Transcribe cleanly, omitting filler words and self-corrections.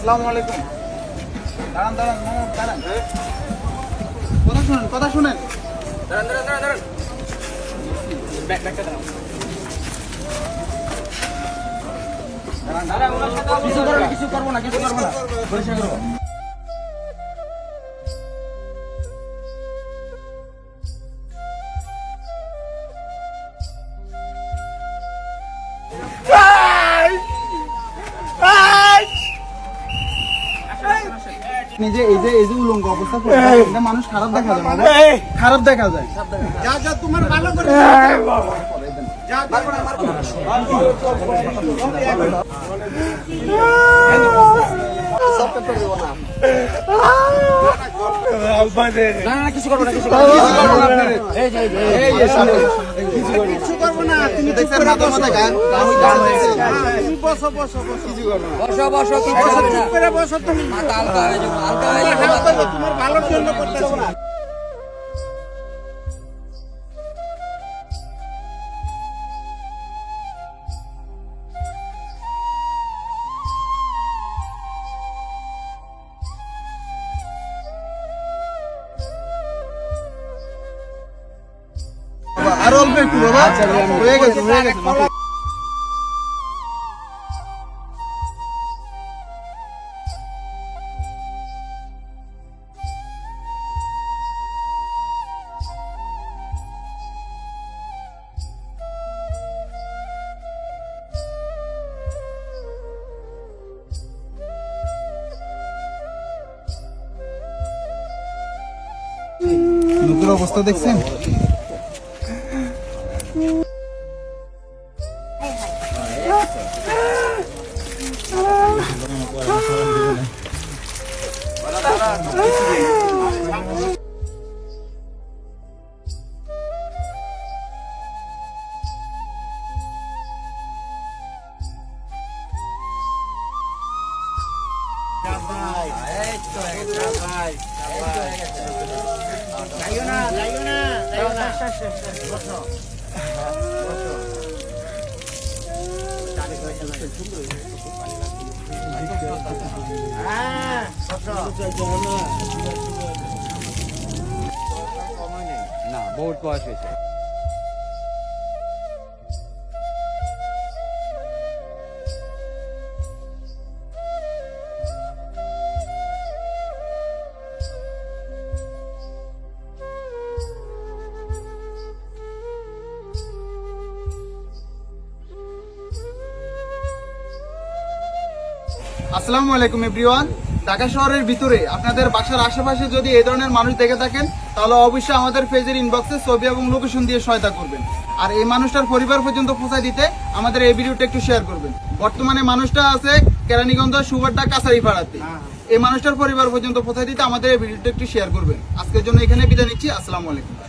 আসসালামু আলাইকুম। দাঁড়ান দাঁড়ান দাঁড়ান, কথা শুনেন। দাঁড়ান। ব্যাগটা দাঁড়ান। কিছু করবো না। পরিষ্কার করবো। এই যে উলঙ্গ অবস্থা মানুষ খারাপ দেখা যায় যা তোমার ভালো করে কিছু করবো না তুমি তোমার ভালোর জন্য করতেছো না। আর অল্প একটু বাবা, হয়ে গেছে। মুখের অবস্থা দেখছেন? না বহুত বয়স হয়েছে। আসসালামু আলাইকুম এভরিওয়ান। ঢাকা শহরের ভিতরে আপনাদের বাসার আশেপাশে যদি এই ধরনের মানুষ দেখে থাকেন তাহলে অবশ্যই আমাদের পেজের ইনবক্সে ছবি এবং লোকেশন দিয়ে সহায়তা করবেন। আর এই মানুষটার পরিবার পর্যন্ত পৌঁছায় দিতে আমাদের এই ভিডিওটা একটু শেয়ার করবেন। বর্তমানে মানুষটা আছে কেরানীগঞ্জ সুবাড্ডা কাছারিপাড়াতে। এই মানুষটার পরিবার পর্যন্ত পৌঁছায় দিতে আমাদের এই ভিডিওটা একটু শেয়ার করবেন। আজকের জন্য এখানে বিদায় নিচ্ছি। আসসালামু আলাইকুম।